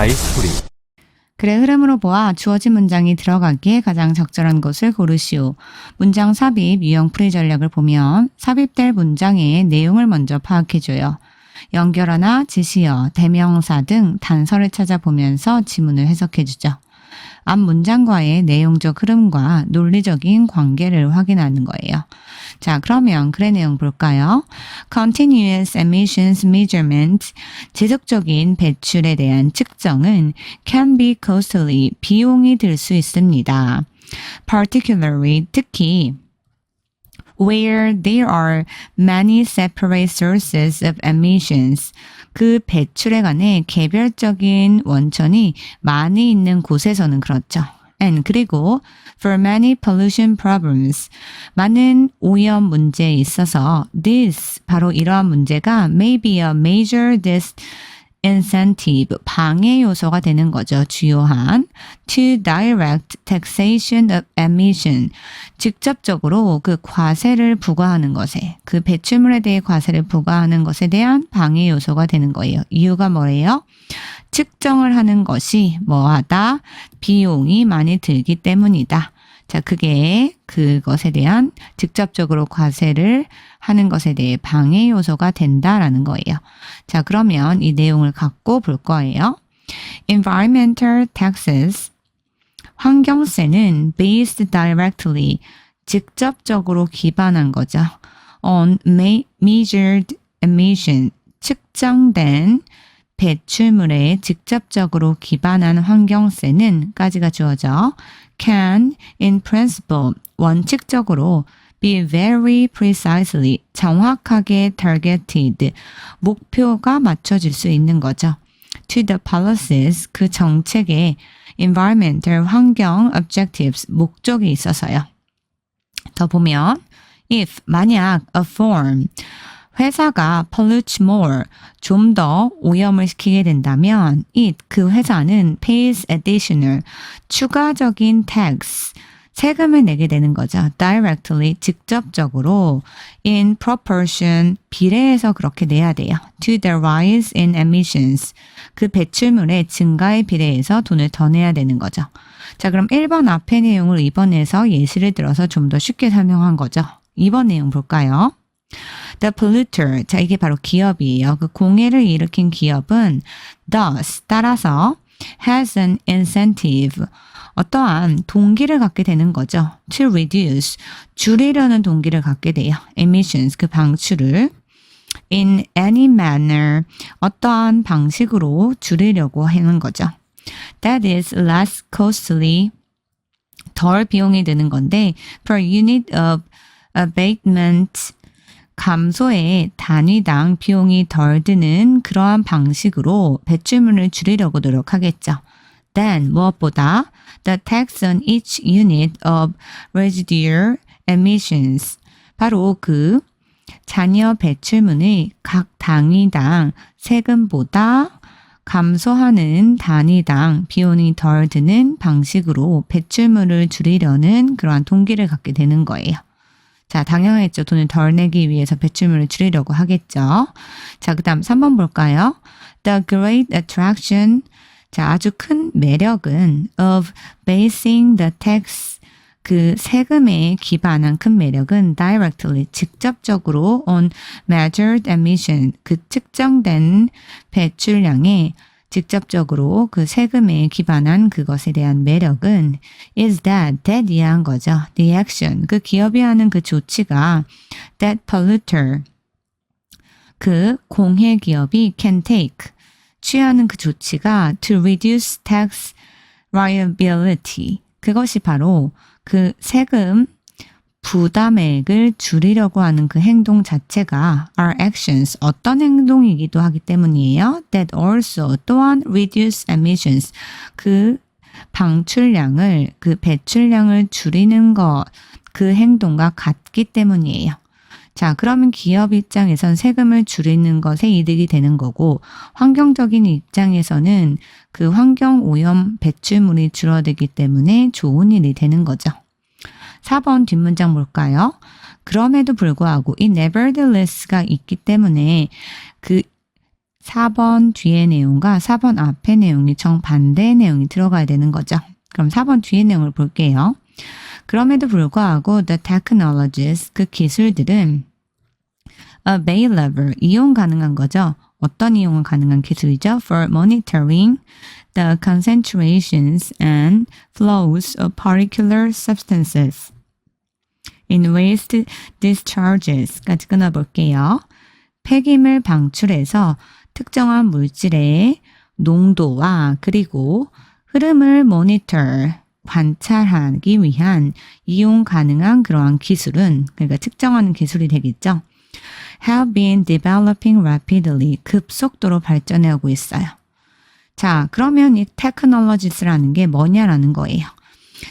가사의 스토리. 글의 흐름으로 보아 주어진 문장이 들어가기에 가장 적절한 것을 고르시오. 문장 삽입, 유형 풀이 전략을 보면 삽입될 문장의 내용을 먼저 파악해줘요. 연결어나 지시어, 대명사 등 단서를 찾아보면서 지문을 해석해주죠. 앞 문장과의 내용적 흐름과 논리적인 관계를 확인하는 거예요. 자, 그러면 글의 내용 볼까요? Continuous emissions measurement, 지속적인 배출에 대한 측정은 can be costly, 비용이 들 수 있습니다. Particularly, 특히 where there are many separate sources of emissions, 그 배출에 관해 개별적인 원천이 많이 있는 곳에서는 그렇죠. And 그리고 for many pollution problems, 많은 오염 문제에 있어서 this, 바로 이러한 문제가 may be a major disincentive, 방해 요소가 되는 거죠. 주요한 to direct taxation of emission, 직접적으로 그 과세를 부과하는 것에, 그 배출물에 대해 과세를 부과하는 것에 대한 방해 요소가 되는 거예요. 이유가 뭐예요? 측정을 하는 것이 뭐하다? 비용이 많이 들기 때문이다. 자, 그게 그것에 대한 직접적으로 과세를 하는 것에 대해 방해 요소가 된다라는 거예요. 자, 그러면 이 내용을 갖고 볼 거예요. Environmental taxes, 환경세는 based directly, 직접적으로 기반한 거죠. On measured emission, 측정된 배출물에 직접적으로 기반한 환경세는 까지가 주어져 can, in principle, 원칙적으로 be very precisely, 정확하게 targeted, 목표가 맞춰질 수 있는 거죠. to the policies, 그 정책의 environmental, 환경 objectives, 목적이 있어서요. 더 보면 if, 만약 a firm, 회사가 pollutes more, 좀 더 오염을 시키게 된다면 it, 그 회사는 pays additional, 추가적인 tax, 세금을 내게 되는 거죠. directly, 직접적으로 in proportion, 비례해서 그렇게 내야 돼요. to the rise in emissions, 그 배출물의 증가에 비례해서 돈을 더 내야 되는 거죠. 자, 그럼 1번 앞의 내용을 2번에서 예시를 들어서 좀 더 쉽게 설명한 거죠. 2번 내용 볼까요? The polluter, 자, 이게 바로 기업이에요. 그 공해를 일으킨 기업은 thus, 따라서 has an incentive, 어떠한 동기를 갖게 되는 거죠. to reduce, 줄이려는 동기를 갖게 돼요. emissions, 그 방출을 in any manner, 어떠한 방식으로 줄이려고 하는 거죠. That is less costly, 덜 비용이 드는 건데 per unit of abatement, 감소의 단위당 비용이 덜 드는 그러한 방식으로 배출물을 줄이려고 노력하겠죠. Then, 무엇보다 the tax on each unit of residual emissions, 바로 그 잔여 배출물의 각 단위당 세금보다 감소하는 단위당 비용이 덜 드는 방식으로 배출물을 줄이려는 그러한 동기를 갖게 되는 거예요. 자, 당연하겠죠. 돈을 덜 내기 위해서 배출물을 줄이려고 하겠죠. 자, 그 다음 3번 볼까요? The great attraction, 자, 아주 큰 매력은 of basing the tax, 그 세금에 기반한 큰 매력은 directly, 직접적으로 on measured emission, 그 측정된 배출량에 직접적으로 그 세금에 기반한 그것에 대한 매력은 is that 이해한 거죠. The action, 그 기업이 하는 그 조치가 that polluter, 그 공해 기업이 can take, 취하는 그 조치가 to reduce tax liability, 그것이 바로 그 세금 부담액을 줄이려고 하는 그 행동 자체가 are actions, 어떤 행동이기도 하기 때문이에요. That also, 또한 reduce emissions, 그 방출량을, 그 배출량을 줄이는 것, 그 행동과 같기 때문이에요. 자, 그러면 기업 입장에선 세금을 줄이는 것에 이득이 되는 거고, 환경적인 입장에서는 그 환경 오염 배출물이 줄어들기 때문에 좋은 일이 되는 거죠. 4번 뒷문장 볼까요? 그럼에도 불구하고 이 nevertheless가 있기 때문에 그 4번 뒤의 내용과 4번 앞의 내용이 정반대의 내용이 들어가야 되는 거죠. 그럼 4번 뒤의 내용을 볼게요. 그럼에도 불구하고 the technologies, 그 기술들은 available, 이용 가능한 거죠. 어떤 이용은 가능한 기술이죠? For monitoring the concentrations and flows of particular substances in waste discharges까지 끊어볼게요. 폐기물 방출에서 특정한 물질의 농도와 그리고 흐름을 monitor, 관찰하기 위한 이용 가능한 그러한 기술은, 그러니까 측정하는 기술이 되겠죠. have been developing rapidly, 급속도로 발전해오고 있어요. 자, 그러면 이 technologies라는 게 뭐냐라는 거예요.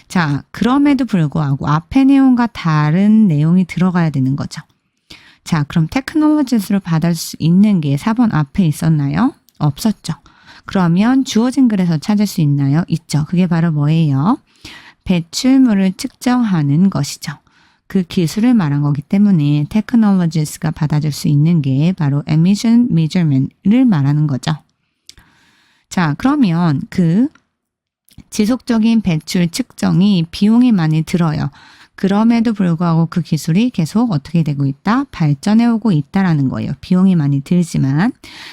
자, 그럼에도 불구하고 앞의 내용과 다른 내용이 들어가야 되는 거죠. 자, 그럼 technologies를 받을 수 있는 게 4번 앞에 있었나요? 없었죠. 그러면 주어진 글에서 찾을 수 있나요? 있죠. 그게 바로 뭐예요? 배출물을 측정하는 것이죠. 그 기술을 말한 거기 때문에 technologies가 받아줄 수 있는 게 바로 emission measurement를 말하는 거죠. 자, 그러면 그 지속적인 배출 측정이 비용이 많이 들어요. 그럼에도 불구하고 그 기술이 계속 어떻게 되고 있다? 발전해 오고 있다라는 거예요. 비용이 많이 들지만.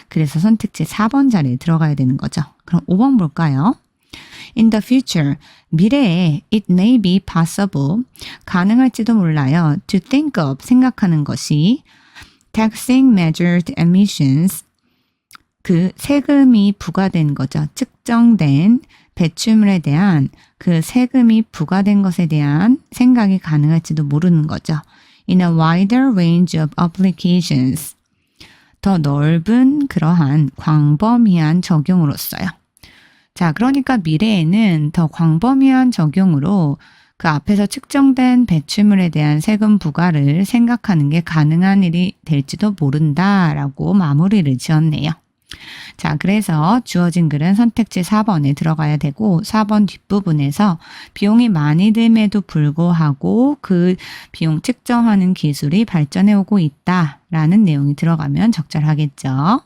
그래서 선택지 4번 자리에 들어가야 되는 거죠. 그럼 5번 볼까요? In the future, 미래에 it may be possible, 가능할지도 몰라요. To think of, 생각하는 것이 taxing measured emissions, 그 세금이 부과된 거죠. 측정된 배출물에 대한 그 세금이 부과된 것에 대한 생각이 가능할지도 모르는 거죠. In a wider range of applications, 더 넓은 그러한 광범위한 적용으로서요. 자, 그러니까 미래에는 더 광범위한 적용으로 그 앞에서 측정된 배출물에 대한 세금 부과를 생각하는 게 가능한 일이 될지도 모른다라고 마무리를 지었네요. 자, 그래서 주어진 글은 선택지 4번에 들어가야 되고 4번 뒷부분에서 비용이 많이 듦에도 불구하고 그 비용 측정하는 기술이 발전해 오고 있다라는 내용이 들어가면 적절하겠죠.